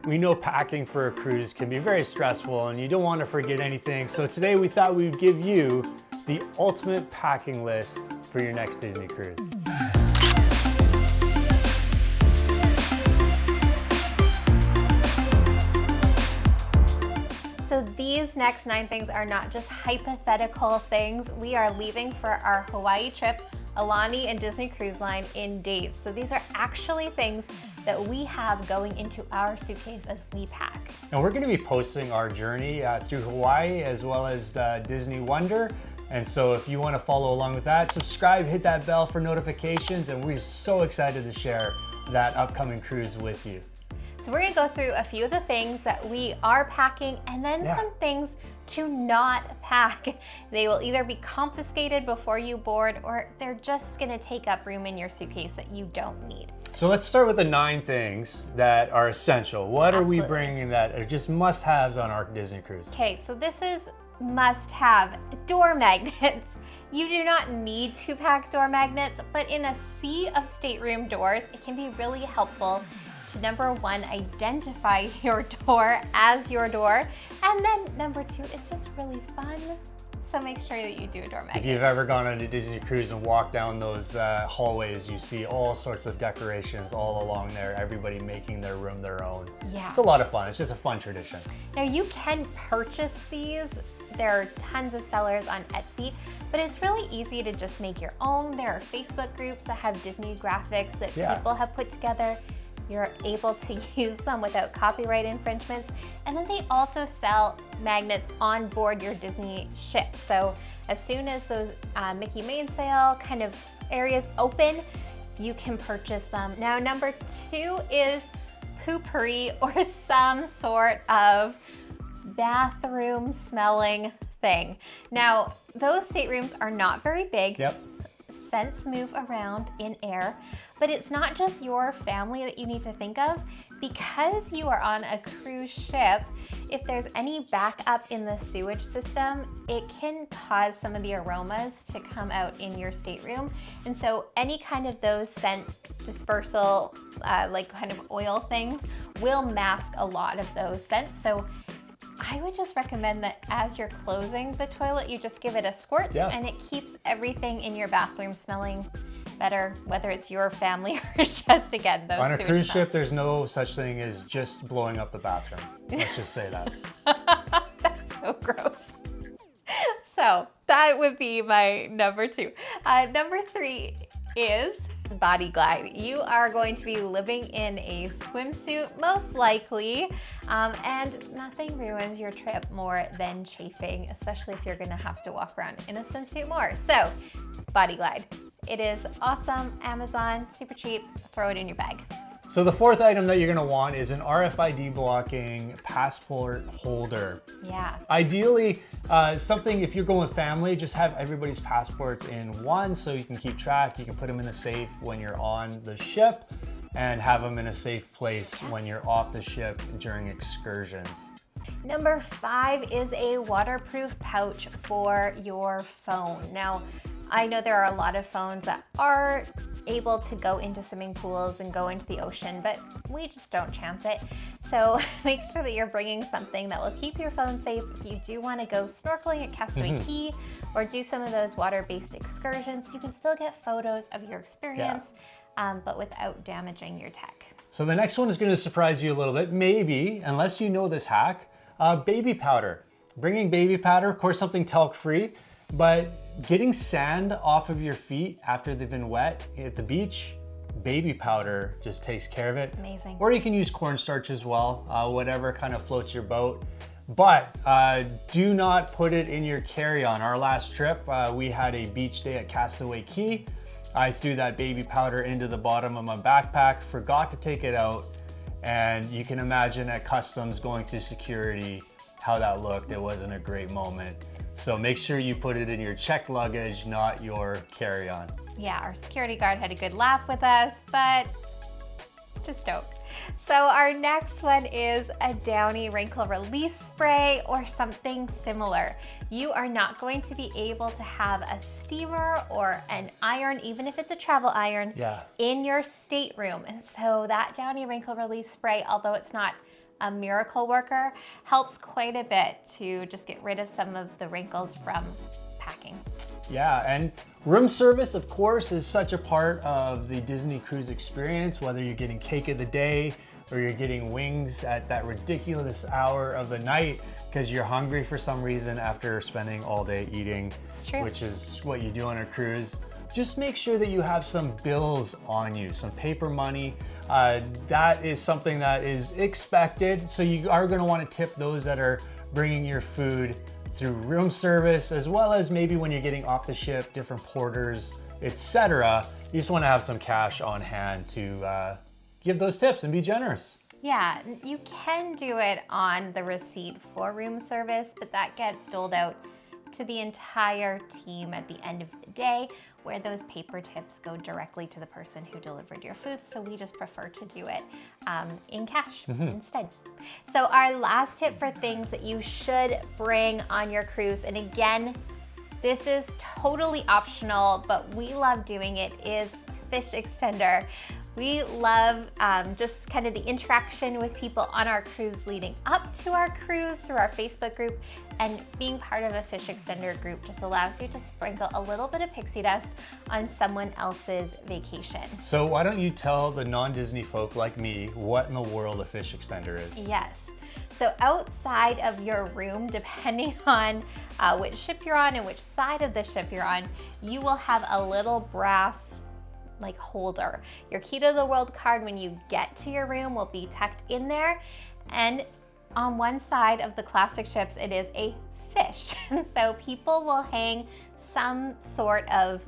We know packing for a cruise can be very stressful and you don't want to forget anything. So today we thought we would give you the ultimate packing list for your next Disney cruise. So these next 9 things are not just hypothetical things. We are leaving for our Hawaii trip, Alani and Disney Cruise Line, in days. So these are actually things that we have going into our suitcase as we pack. And we're going to be posting our journey through Hawaii as well as Disney Wonder. And so if you want to follow along with that, subscribe, hit that bell for notifications, and we're so excited to share that upcoming cruise with you. So we're gonna go through a few of the things that we are packing and then some things to not pack. They will either be confiscated before you board or they're just gonna take up room in your suitcase that you don't need. So let's start with the 9 things that are essential. What are we bringing that are just must-haves on our Disney cruise? Okay, so this is must-have: door magnets. You do not need to pack door magnets, but in a sea of stateroom doors, it can be really helpful to, number 1, identify your door as your door, and then number 2, it's just really fun. So make sure that you do a door magnet. If you've ever gone on a Disney cruise and walked down those hallways, you see all sorts of decorations all along there, everybody making their room their own. Yeah. It's a lot of fun. It's just a fun tradition. Now you can purchase these. There are tons of sellers on Etsy, but it's really easy to just make your own. There are Facebook groups that have Disney graphics that people have put together. You're able to use them without copyright infringements. And then they also sell magnets on board your Disney ship. So as soon as those Mickey Mainsail kind of areas open, you can purchase them. Now, number 2 is poopery, or some sort of bathroom smelling thing. Now, those staterooms are not very big. Yep. Scents move around in air, but it's not just your family that you need to think of. Because you are on a cruise ship, if there's any backup in the sewage system, it can cause some of the aromas to come out in your stateroom. And so any kind of those scent dispersal, like kind of oil things, will mask a lot of those scents. So I would just recommend that as you're closing the toilet, you just give it a squirt, and it keeps everything in your bathroom smelling better, whether it's your family or just, again, those on a cruise smells. ship, there's no such thing as just blowing up the bathroom. Let's just say that. That's so gross. So that would be my number 2. Number 3 is body glide. You are going to be living in a swimsuit, most likely, and nothing ruins your trip more than chafing, especially if you're gonna have to walk around in a swimsuit more. So, body glide. It is awesome. Amazon, super cheap. Throw it in your bag. So the 4th item that you're gonna want is an RFID blocking passport holder. Yeah. Ideally, something, if you're going with family, just have everybody's passports in one so you can keep track. You can put them in a safe when you're on the ship and have them in a safe place when you're off the ship during excursions. Number 5 is a waterproof pouch for your phone. Now, I know there are a lot of phones that are able to go into swimming pools and go into the ocean, but we just don't chance it. So make sure that you're bringing something that will keep your phone safe if you do want to go snorkeling at Castaway Cay or do some of those water-based excursions. You can still get photos of your experience, but without damaging your tech. So the next one is going to surprise you a little bit, maybe, unless you know this hack, baby powder. Bringing baby powder, of course, something talc-free, but getting sand off of your feet after they've been wet at the beach, baby powder just takes care of it. Amazing. Or you can use cornstarch as well, whatever kind of floats your boat. But do not put it in your carry-on. Our last trip, we had a beach day at Castaway Cay. I threw that baby powder into the bottom of my backpack, forgot to take it out, and you can imagine at customs going through security how that looked. It wasn't a great moment. So make sure you put it in your checked luggage, not your carry-on. Yeah, our security guard had a good laugh with us, but just don't. So our next one is a Downy Wrinkle Release Spray or something similar. You are not going to be able to have a steamer or an iron, even if it's a travel iron, in your stateroom. And so that Downy Wrinkle Release Spray, although it's not a miracle worker, helps quite a bit to just get rid of some of the wrinkles from packing. Yeah, and room service, of course, is such a part of the Disney cruise experience, whether you're getting cake of the day or you're getting wings at that ridiculous hour of the night because you're hungry for some reason after spending all day eating, which is what you do on a cruise. Just make sure that you have some bills on you, some paper money. That is something that is expected. So you are gonna wanna tip those that are bringing your food through room service, as well as maybe when you're getting off the ship, different porters, etc. You just wanna have some cash on hand to give those tips and be generous. Yeah, you can do it on the receipt for room service, but that gets doled out to the entire team at the end of the day, where those paper tips go directly to the person who delivered your food. So we just prefer to do it in cash instead. So our last tip for things that you should bring on your cruise, and again, this is totally optional, but we love doing it, is fish extender. We love just kind of the interaction with people on our cruise leading up to our cruise through our Facebook group, and being part of a fish extender group just allows you to sprinkle a little bit of pixie dust on someone else's vacation. So why don't you tell the non-Disney folk like me what in the world a fish extender is? Yes. So outside of your room, depending on which ship you're on and which side of the ship you're on, you will have a little brass holder. Your Key to the World card when you get to your room will be tucked in there, and on one side of the classic ships it is a fish. And so people will hang some sort of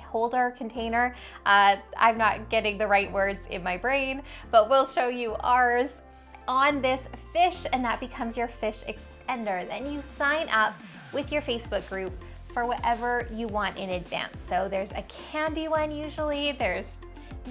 holder, container. I'm not getting the right words in my brain, but we'll show you ours on this fish, and that becomes your fish extender. Then you sign up with your Facebook group for whatever you want in advance. So there's a candy one usually, there's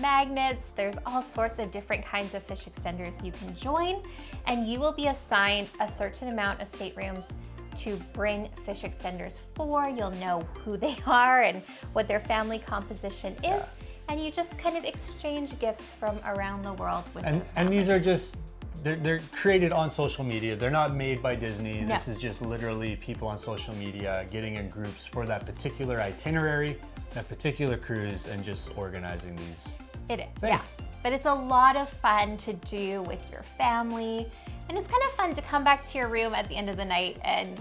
magnets, there's all sorts of different kinds of fish extenders you can join, and you will be assigned a certain amount of staterooms to bring fish extenders for. You'll know who they are and what their family composition is, and you just kind of exchange gifts from around the world with those families. And these are just they're created on social media. They're not made by Disney. No. This is just literally people on social media getting in groups for that particular itinerary, that particular cruise, and just organizing these. It is, yeah. But it's a lot of fun to do with your family, and it's kind of fun to come back to your room at the end of the night and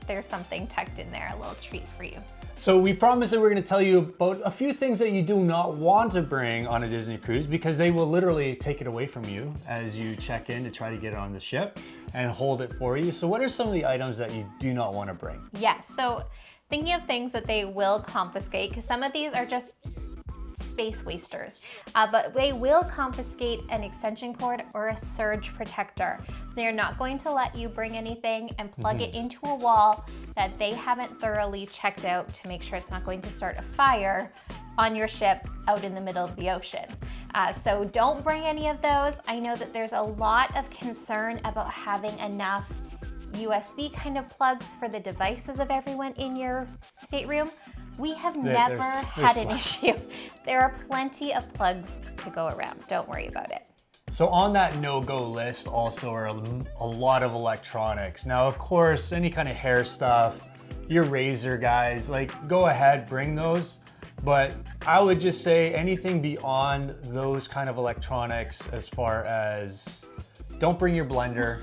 there's something tucked in there, a little treat for you. So we promised that we're going to tell you about a few things that you do not want to bring on a Disney cruise, because they will literally take it away from you as you check in to try to get it on the ship and hold it for you. So what are some of the items that you do not want to bring? Yes, so thinking of things that they will confiscate, because some of these are just space wasters, but they will confiscate an extension cord or a surge protector. They're not going to let you bring anything and plug it into a wall that they haven't thoroughly checked out to make sure it's not going to start a fire on your ship out in the middle of the ocean. So don't bring any of those. I know that there's a lot of concern about having enough USB kind of plugs for the devices of everyone in your stateroom. We have never had an issue. There are plenty of plugs to go around. Don't worry about it. So on that no-go list also are a lot of electronics. Now, of course, any kind of hair stuff, your razor guys, go ahead, bring those. But I would just say anything beyond those kind of electronics, as far as don't bring your blender.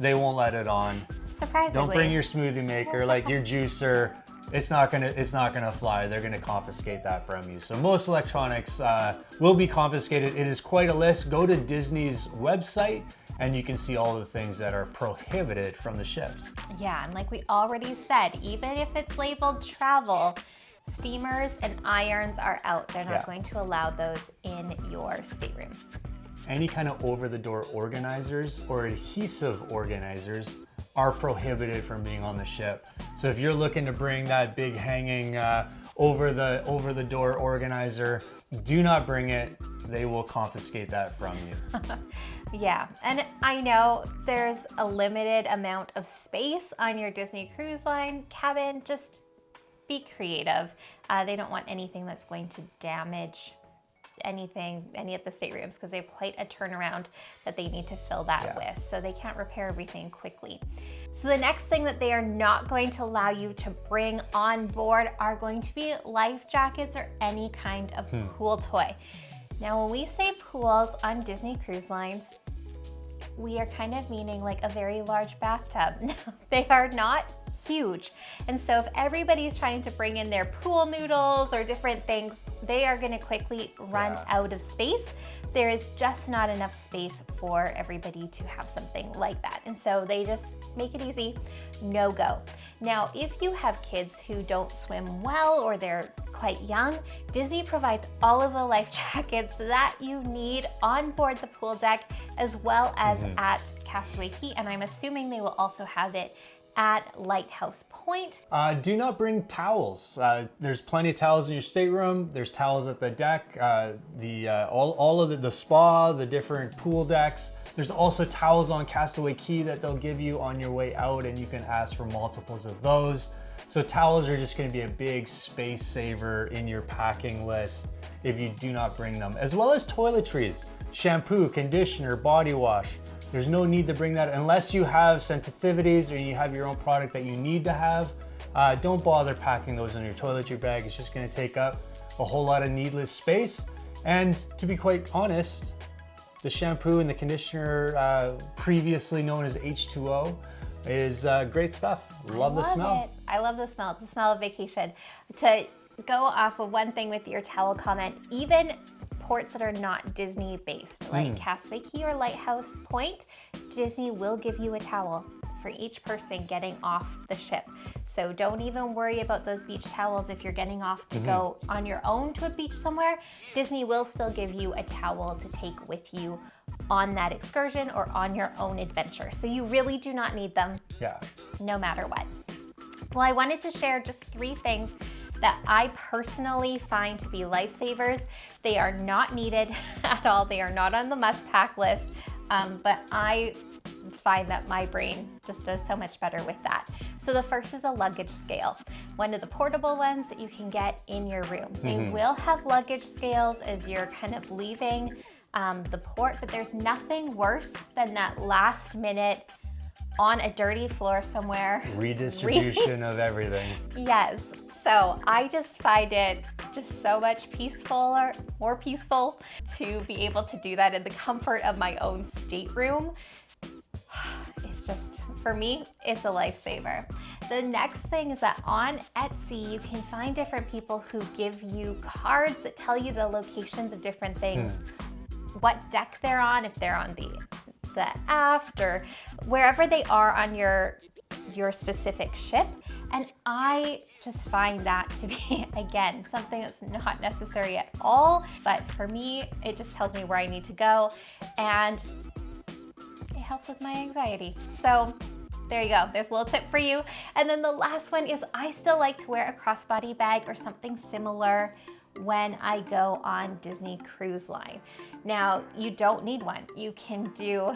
They won't let it on. Surprisingly. Don't bring your smoothie maker, your juicer. It's not gonna fly. They're gonna confiscate that from you. So most electronics will be confiscated. It is quite a list. Go to Disney's website and you can see all the things that are prohibited from the ships. Yeah, and like we already said, even if it's labeled travel, steamers and irons are out. They're not going to allow those in your stateroom. Any kind of over-the-door organizers or adhesive organizers are prohibited from being on the ship. So if you're looking to bring that big hanging over the door organizer, do not bring it. They will confiscate that from you. Yeah, and I know there's a limited amount of space on your Disney Cruise Line cabin. Just be creative. They don't want anything that's going to damage any of the staterooms, because they have quite a turnaround that they need to fill that with. So they can't repair everything quickly. So the next thing that they are not going to allow you to bring on board are going to be life jackets or any kind of pool toy. Now, when we say pools on Disney Cruise Lines, we are kind of meaning like a very large bathtub. They are not huge. And so if everybody's trying to bring in their pool noodles or different things, they are going to quickly run out of space. There is just not enough space for everybody to have something like that. And so they just make it easy, no go. Now, if you have kids who don't swim well or they're quite young, Disney provides all of the life jackets that you need on board the pool deck, as well as at Castaway Cay, and I'm assuming they will also have it at Lighthouse Point. Do not bring towels. There's plenty of towels in your stateroom. There's towels at the deck, all of the spa, the different pool decks. There's also towels on Castaway Cay that they'll give you on your way out, and you can ask for multiples of those. So towels are just going to be a big space saver in your packing list if you do not bring them, as well as toiletries, shampoo, conditioner, body wash. There's no need to bring that unless you have sensitivities or you have your own product that you need to have. Don't bother packing those in your toiletry bag. It's just going to take up a whole lot of needless space. And to be quite honest, the shampoo and the conditioner, previously known as H2O, is great stuff. Love the smell. I love the smell. It's the smell of vacation. To go off of one thing with your towel comment, even ports that are not Disney based, like Castaway Cay or Lighthouse Point, Disney will give you a towel for each person getting off the ship. So don't even worry about those beach towels if you're getting off to go on your own to a beach somewhere. Disney will still give you a towel to take with you on that excursion or on your own adventure. So you really do not need them, no matter what. Well, I wanted to share just 3 things that I personally find to be lifesavers. They are not needed at all. They are not on the must-pack list, but I find that my brain just does so much better with that. So the first is a luggage scale, one of the portable ones that you can get in your room. They will have luggage scales as you're kind of leaving the port, but there's nothing worse than that last minute on a dirty floor somewhere. Redistribution of everything. Yes. So I just find it just so much more peaceful to be able to do that in the comfort of my own stateroom. It's just, for me, it's a lifesaver. The next thing is that on Etsy, you can find different people who give you cards that tell you the locations of different things, what deck they're on, if they're on the aft or wherever they are on your specific ship. And I just find that to be, again, something that's not necessary at all. But for me, it just tells me where I need to go, and it helps with my anxiety. So there you go. There's a little tip for you. And then the last one is I still like to wear a crossbody bag or something similar when I go on Disney Cruise Line. Now, you don't need one. You can do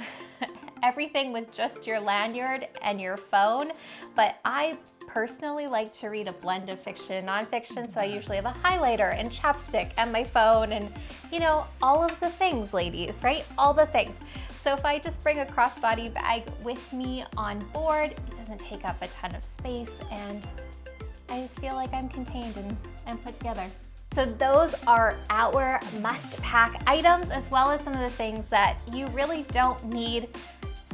everything with just your lanyard and your phone, but I personally like to read a blend of fiction and nonfiction, so I usually have a highlighter and chapstick and my phone and, you know, all of the things, ladies, right? All the things. So if I just bring a crossbody bag with me on board, it doesn't take up a ton of space, and I just feel like I'm contained and put together. So those are our must-pack items, as well as some of the things that you really don't need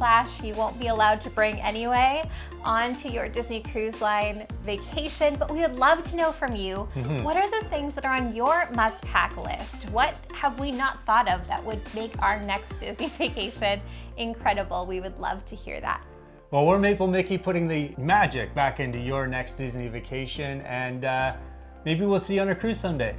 / you won't be allowed to bring anyway onto your Disney Cruise Line vacation. But we would love to know from you, what are the things that are on your must-pack list? What have we not thought of that would make our next Disney vacation incredible? We would love to hear that. Well, we're Maple Mickey, putting the magic back into your next Disney vacation, and maybe we'll see you on a cruise someday.